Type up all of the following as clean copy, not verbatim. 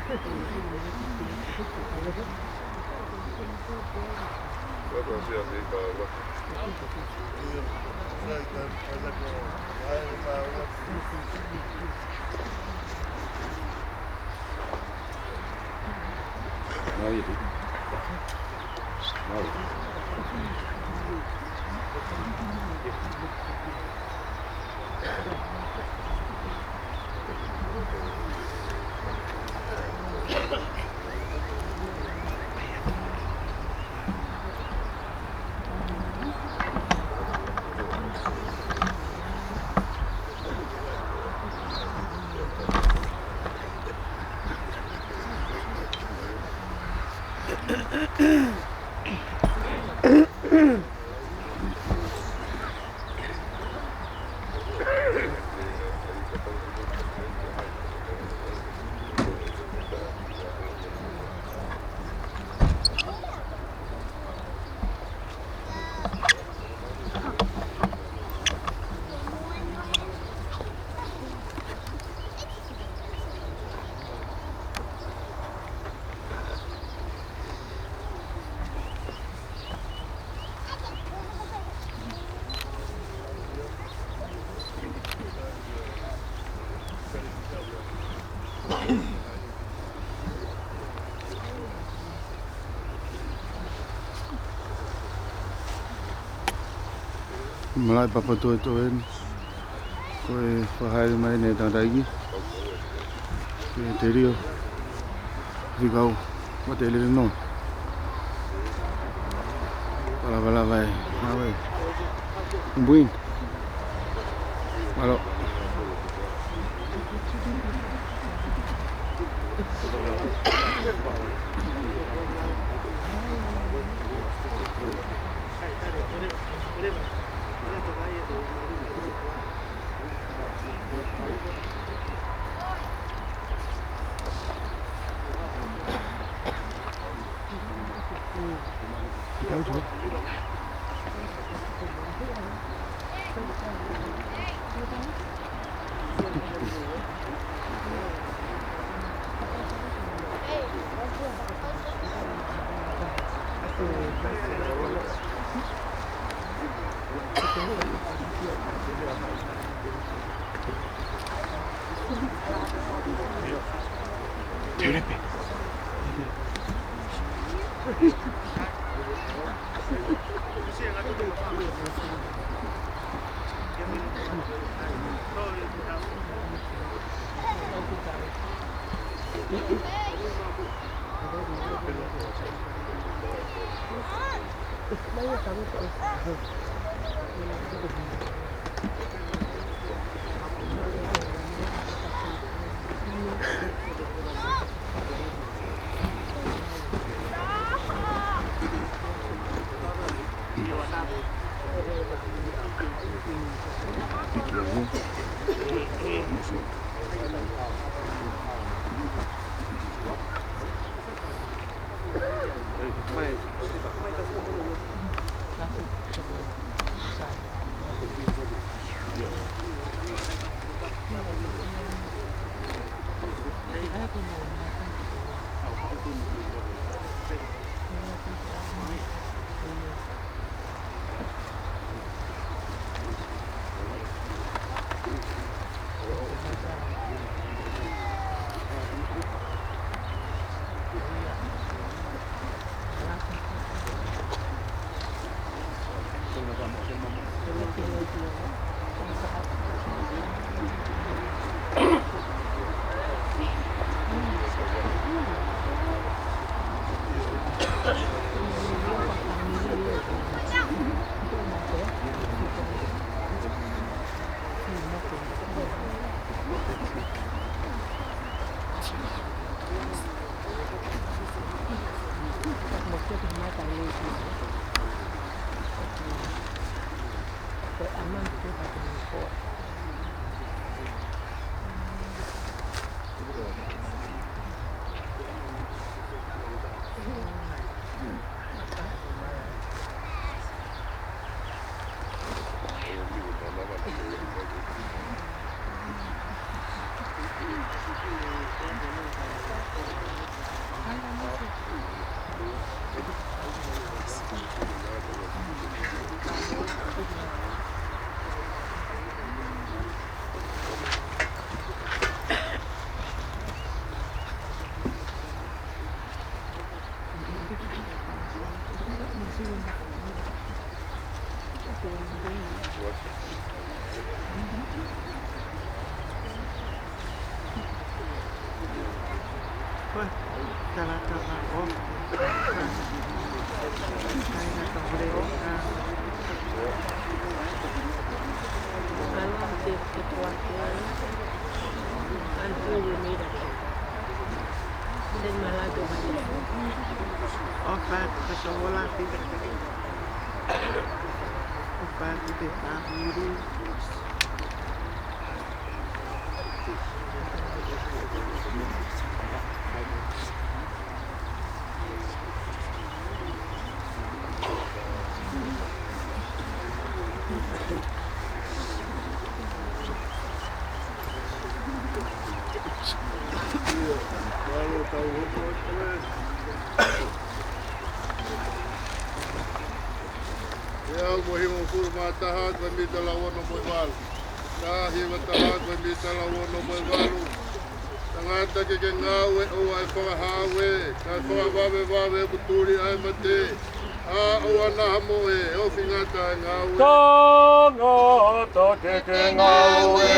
Guarda sia di cosa. Vedi? Malai papa tu en koe whahai mai nei tātaiki ke te rio whikau wa te lere no pala vai nawe umbuin malo opa. Tala tala o. Kaina tabre o. Alam te tuake. Antonio mira. Den malado bale. Opa, kasola tidak. Opa, tidak tahu. Ya muhimu kurma tahat bandi talawan no boal. Tahi tahat bandi talawan no boalu. Tangata ke ngawe o ai hawe, ka babe buturi ai mate. A o ana moe o fingata ngawe. Tangata ke ngawe.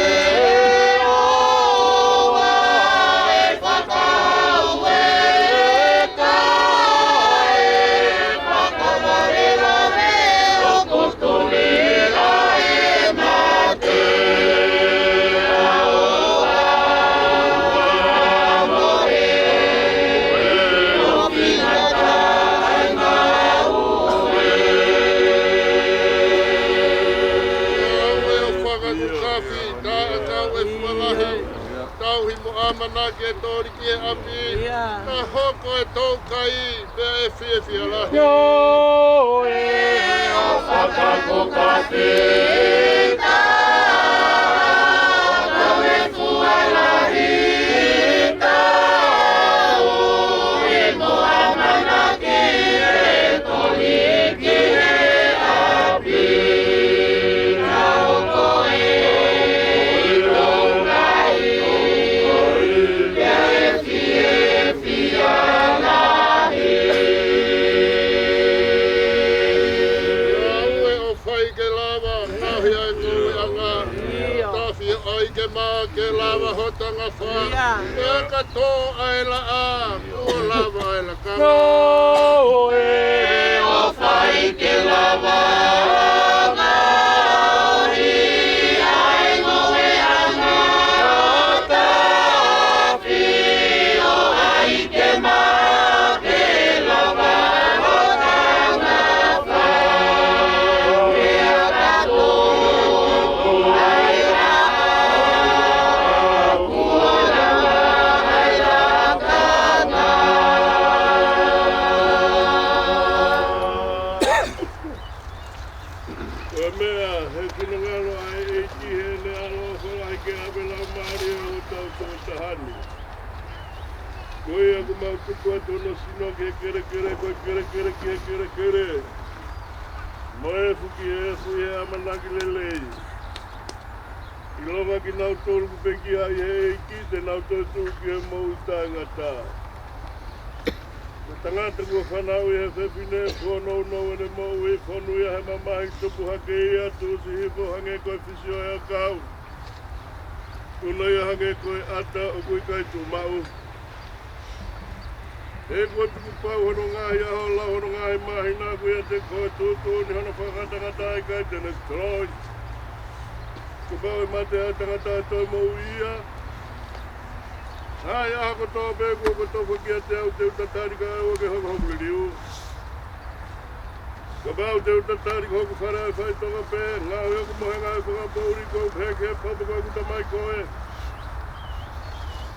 Manake tori ki api na hoko e tau kai pe e fie la Yo e o whakakokati ta tau e fualahi ta o e moa manake e tori ki api na hoko e ke lava hotanga fa e ka to ai la a o lava ai la ka no e o fai ke lava ma i ai no e ana ta fi o ai ke ma ke lava hotanga fa e ka to ai Koe aku mau tukua tono sino ke kere. Moe fuki e sui e amanaki lelei. I longa ki nau tolu ku peki ai he iki te nau tolu ki he mou tai ngata. Te tangata kua whanau i he whewhine, whanau no ene mou i whanu ia he mamahi tupu hake ia, tusi hifo hange koe fisio e a kau. Tuna ia hange koe ata o kui kai tu mau. E koe tuku pau hono ngahi aho la hono ngahi mahi nā koe te koe tūtū ni hono whakatangata ai kai tene troi. Ko pau e mate a tangata e toi mou ia. Hai aha ko tō pēku ko tō whakia te au te utatarika e o ke hoku liu. Ko pau te utatarika hoku whare ai whai tonga pē, ngā hoku mohenga e whakapouri kou pēke papa koe kuta mai koe.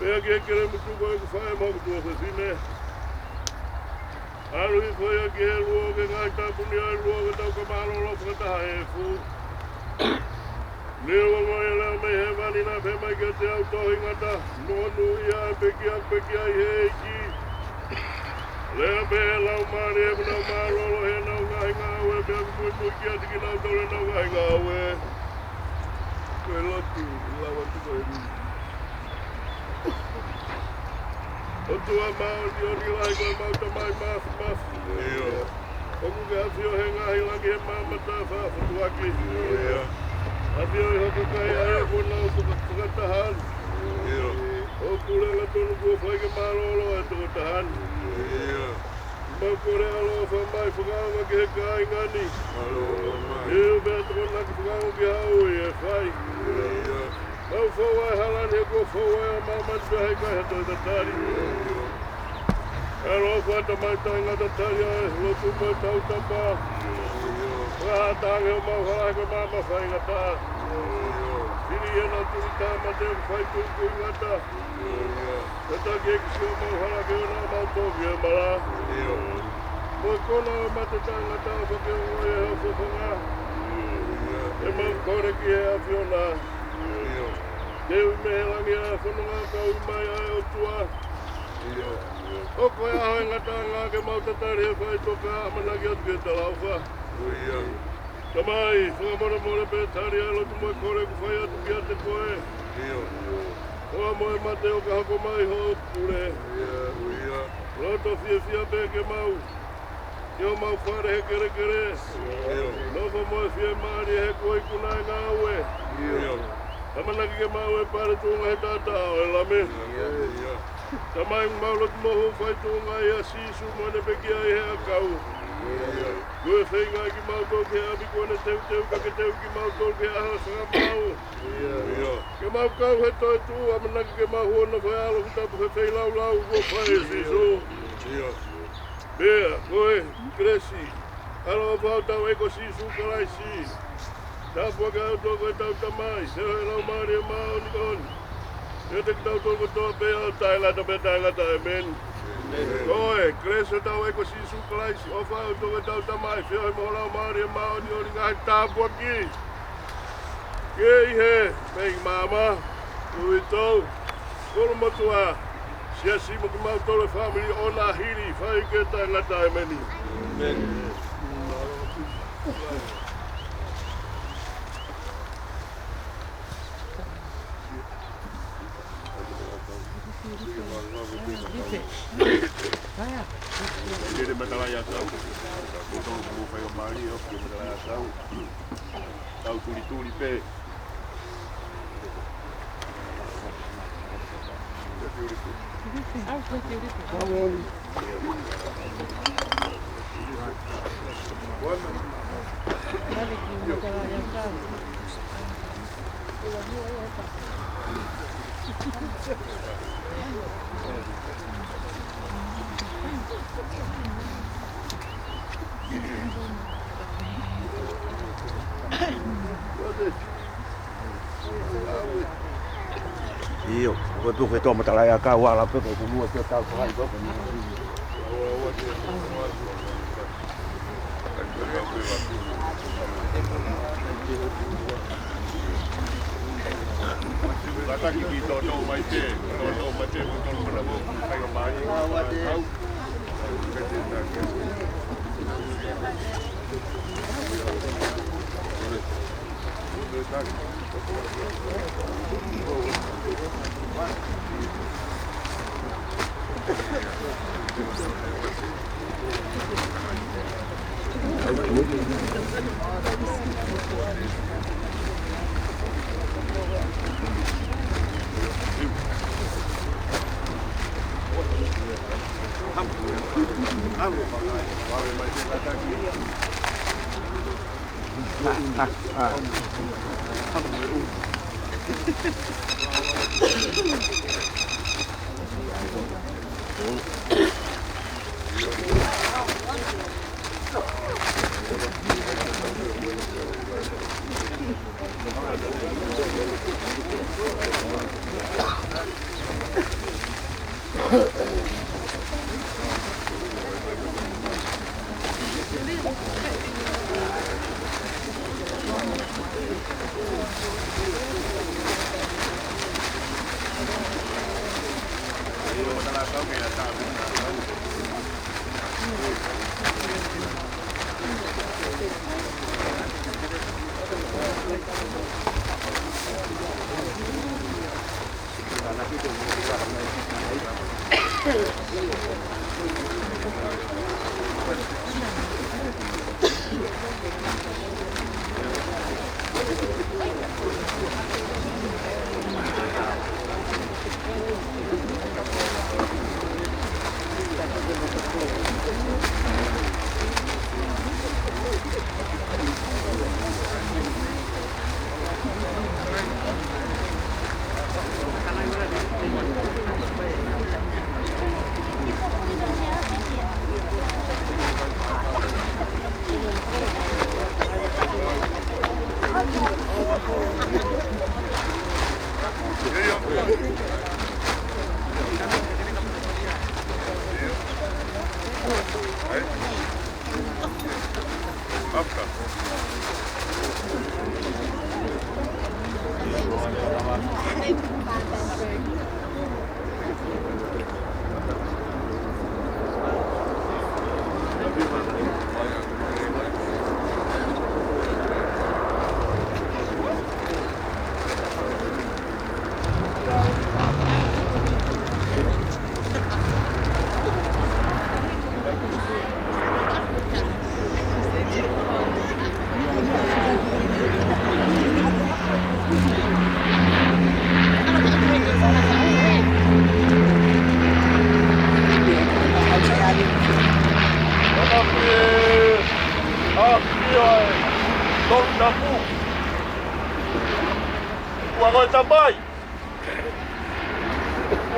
Pēa ki he kere mutu koe ku whae moku tua whewhine. Alu i koe a ki he luo ke ngai tāpuni ai luo ke tau ka mālolo whakataha e fu. Nero mai leo me he vani na pe mai ke te au tohi ngata. Nonu ia e peki ai he iki. Leo pe he lau mani e punau mālolo he nau ngahi ngau e pia kupui pui ki ati ki nau tole nau ngahi ngau e. Koe lotu, lau atu koe ni. O tua mau ni ori lai koe mau ta mai mafu. Oku ke hawhio he ngahi langi he mamata whaafutu aki. Hawhio i hoku kai ae kona o whakatahan. O kule la tonu ko fai ke marolo e toko tahan. Mau kore alo whamai whakanga ke he kai ngani. Eo bea toko naki whakanga ke hau e whai. Mau whawai halani he ko whawai a mamatu hei kai hato i tatari. Ero whata mai tai ngata tari ai, lotu mai tau tapa. Whatange o mau halai ke mama whai ngata. Piri e na turi tāma te whai tuku ngata. Tata ke kisi o mau halai ke ona mau toki e mara. Moi kona o mate tai ngata o whake o ngoi e hau whawhanga. E mau kore ki e a whiona. Te ui me he langi a whanunga ka ui mai ai o tua. O koe aho e ngata ngā ke mau tatari e whai toka amanaki atu ke talauwha. Tamai, whakamora more pe tari ai lotu moi kore ku whai atu ki a te koe. Hoa moe mate o ka hako mai ho pure. Roto fia fia pe ke mau. Ki o mau whare he kere kere. Nofa moe fia maari he koe kunai ngā ue. Tamanaki ke mau e pare tunga he tātao e lame. Tamai mau lotu moho whai tunga i a sisu moene peki ai he a kau. Kue whenga ki mau tau ke abi kone teu teu ka ke teu ki mau tau ke aha sanga mau. Ke mau kau he toi tu amanaki ke mau huona whai alo kutapu he whai lau lau ko whai e sisu. Bea, koe, kresi. Alo whau tau eko sisu kalai si. Tāpua ka au tō koe tau tamai, se hoi lau maari e mao ni koni. E te tau tō koe tō pe au tailata pe tailata e men. Koe, kresa tau eko sisu kalaisi, o whau tō koe tau tamai, se hoi mo lau maari e mao ni ori ngai tāpua ki. Kei he, mei mama, ui tau, koro motua, sia simo ki mau tōle family o nā hiri, whai ke tailata e meni. Ele matalaya tau. Então vou fazer o mari, eu vou matalaya tau. Tau turi pe. Io, tu fai toma tala ya ka wala pe ko mu te ta ko ai ko. Kata ki to mai te mo mana mo kai ko mai.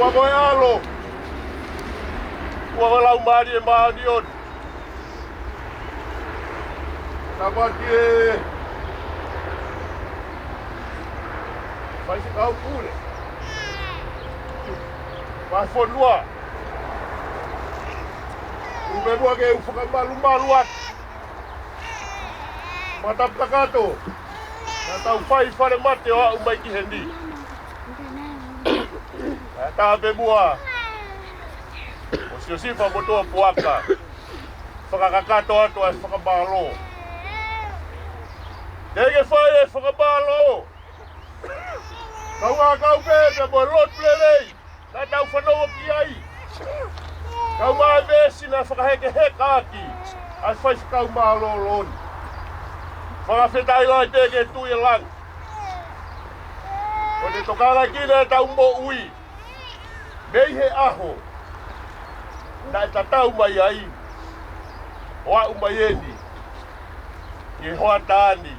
Ua koe alo. Ua walau maari e maani on. Tapaki e... Vai se kau pule. Vai fonua. Ube mua ke whakamalu atu. Mataptakato. Nā tau whai whare mate o au mai ki hendi. Tā pe mua. O si o sifa motoa puaka. Whakakakato atu ai whakamalo. Tege whai e whakamalo. Kau ngā kau pēpe mo lot plelei. Nā tau whanau ki ai. Kau mai vesi nā whakaheke heka aki. Ai whai whakau malo loni. Whakawhetai lai teke tui e lang. O te tokanga kina e tau mo ui. Mei he aho. Nā e tatau mai ai. O au mai eni. Ki hoa tāni.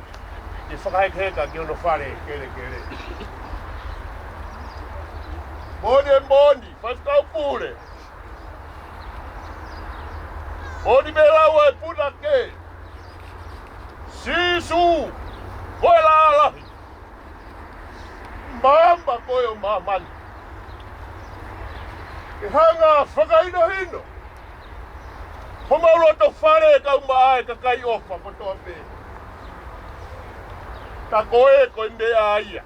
Ki whakaheke heka ki ono whare kere kere. Moni e moni, whaiskau pūre. Moni me laua e puna ke. Sisu, koe la alahi. Mama koe o mamani. Ke hanga whakaino hino. Homaulo to whare e kau maae ka kai ofa ko toa me. Ta koe koe mea aia.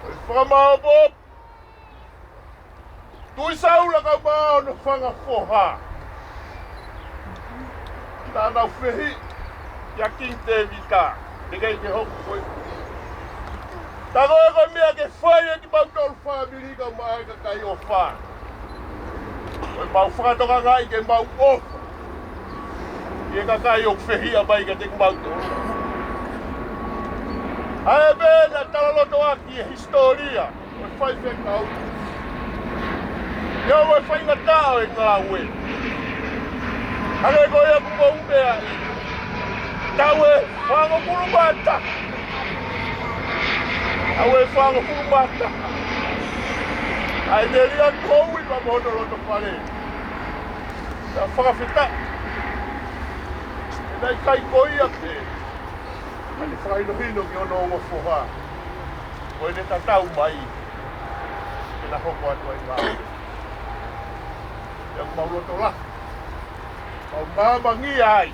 Koe whakamao bob. Tui saula kau mao no whanga whoha. Tānau whehi. Ia King David ka. Negai ke hoku koe. Ta koe koe mea ke whai e ki mautolu whamiri kau maae ka kai o wha. Koe mau whakatoka ngai ke mau ofa. Ie ka kai o whehia mai ka te mautolu. Ae mena talaloto aki e historia. Koe whai whekau. Ia wai whai ngatao e ngā ue. Hake koe aku mo umea i. Taue whango kurumata. Taue whango kurumata. Ai neria koui ma mono loto whare. Ta whakawhita. E nei kai koi ake. Ai whakaino hino ki ono ua whoha. Koe ne tatau mai. E na hoko atu ai ngā. Ia kumauloto la. Kau mamangi ai.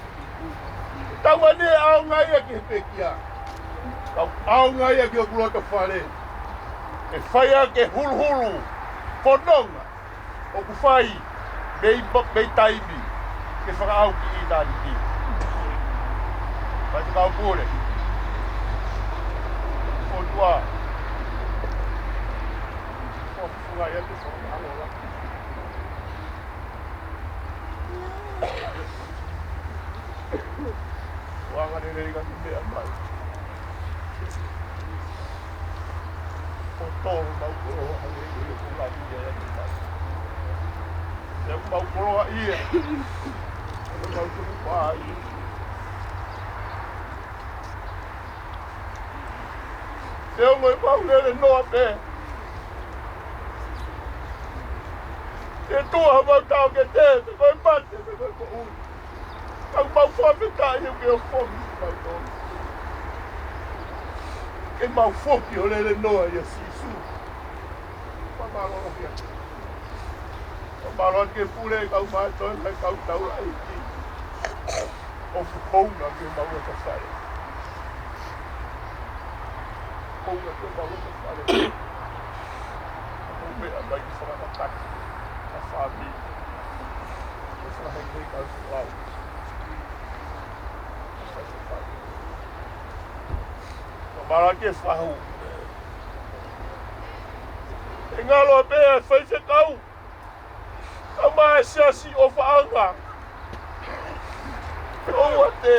Tau mane au ngai a ki he pekia. Kau au ngai a ki o kuloto whare. E whai a ke hulu. Whanonga. O ku whai. Mei taimi. Ke whakaau ki i tāni ki. Whai te kau kore. Whotua. Whungai atu whakaalola. Wanga nere ka mea mai. O tōru mau koroa hane i ku la ia e ni mai. Ia ku mau koroa ia. O mau kuru pai. Te o ngoi mau nere noa pe. Te tua mau tau ke te koe mate, te koe ko ui. Kau mau whawhita i uke o whoki mai tōni. Ke mau whoki o lele noa i a sisu. Whamaloa kia. Whamaloa ke pule kau mai tōni mai kau tau ai ki. O whukouna ke mau o ta whare. Whukouna ke mau o ta whare. O mea mai ki whakamataki. A whami. O whahengei kau whau. Mara ke whahu. E ngalo pēr whaife kau. Kau mai siasi o whaanga. Oua te.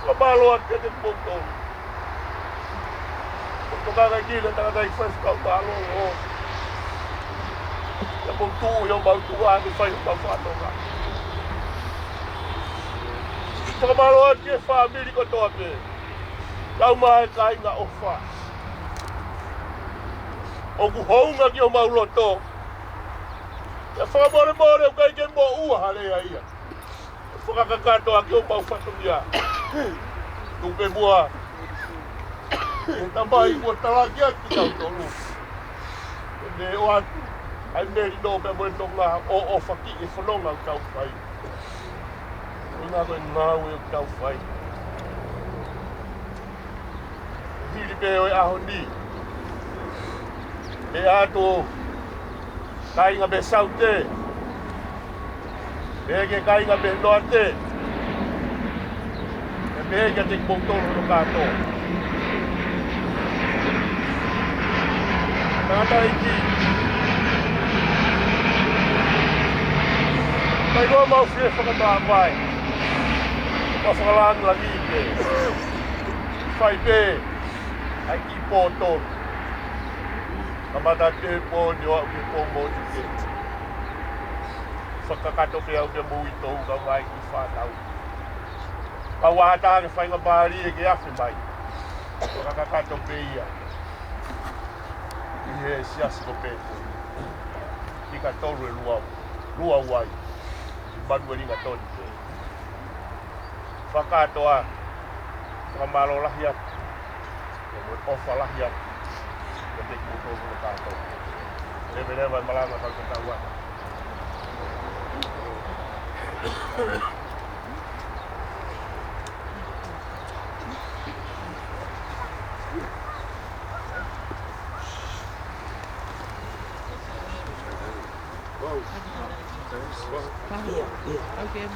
Kamaloa ke te poto. Poto kaka kina takatai whaife kau malo o. Ia poto yo mautu wāki whaife kau whātonga. Whakamaloa ke whaamiri ko toa pē. Kau mai kai ngā ofa. O ku hounga ki o mauloto. Ya whakamore o kai ke mo ua hale a ia. Whakakakato a ki o mau whatumia. Tupe mua. E tamai ua talaki atu tau tolu. Ne o atu. Ai meri no pe mo tonga o whaki e whanonga o tau whai. Nga koe ngāu e o tau whai. Hiri pe o e aho ni. E ato kainga be saute. Bege kainga be noate. E bege te kpongtolo no kato. Tangata iki. Kai roa mau fie whakataa vai. Whakalang langi ke. Whai pe. Ai ki pōtoro. Kamata te po ni o ki po mo te. Whakakato pe au te mui tau ka vai ki whātau. Ka wātā ke whainga pāri e ke awhi mai. Whakakato pe ia. I he siasi ko pe. I ka toru e lua wai. I manu e ringa toni pe. Whakato a. Whakamalo lahi atu. Ofa lahi atu. Ke te kuto ko kato. Lewe malanga ka te tau ata. Okay,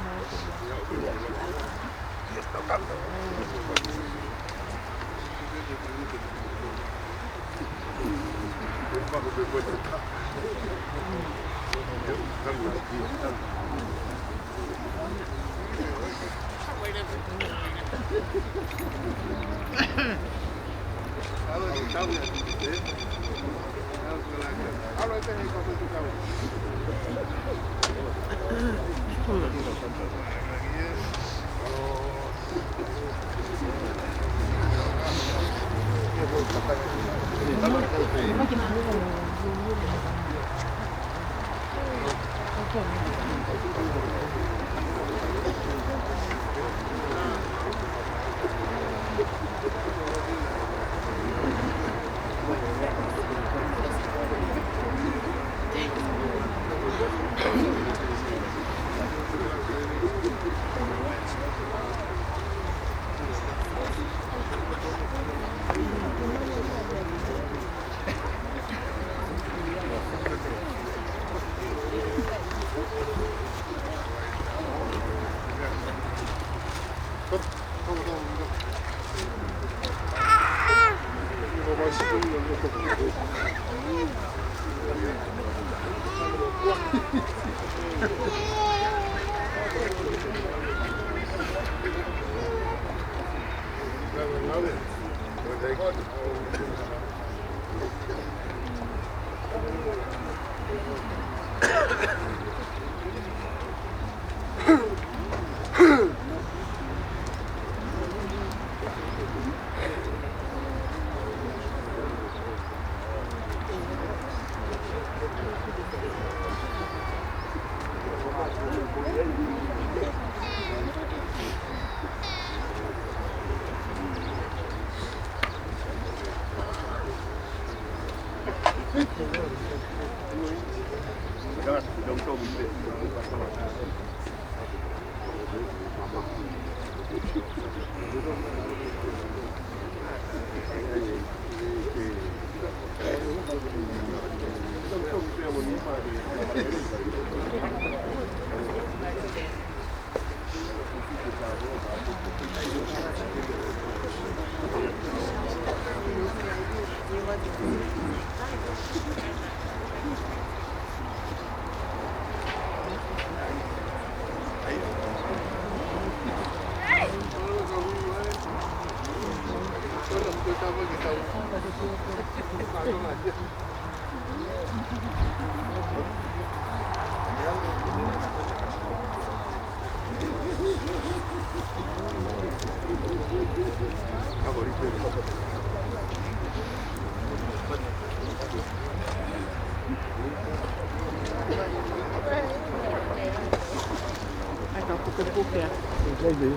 Baby.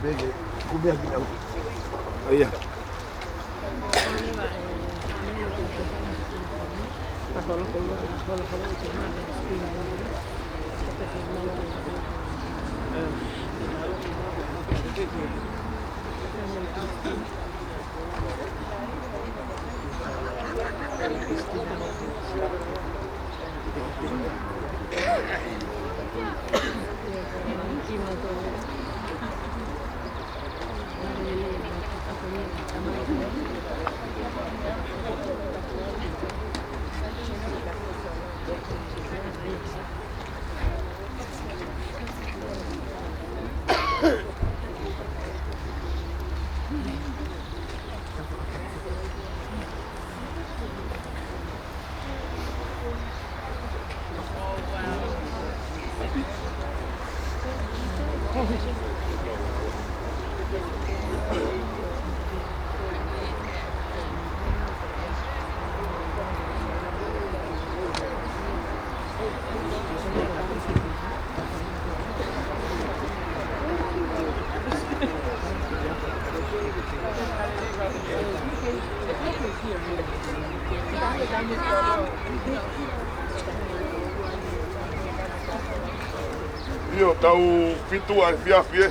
Baby. Kumia kidogo. Haya. Io tau fitu ai fiafie.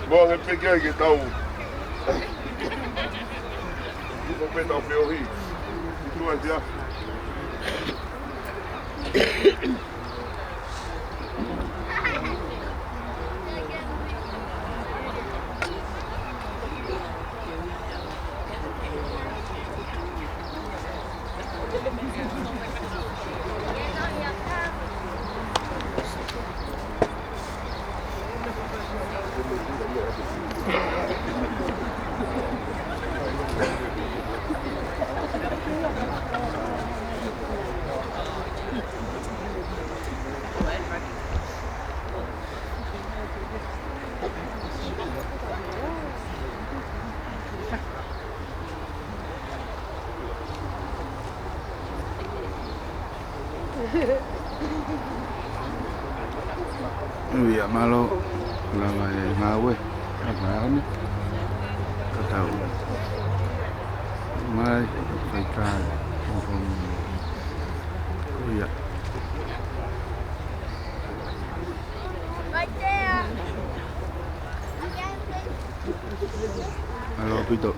Bo he peke ke tau. Io pe tau peori. Fitu ai fiafie. Iya malo lama ngawe apa ini tahu mai ikan iya halo Pito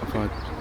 apa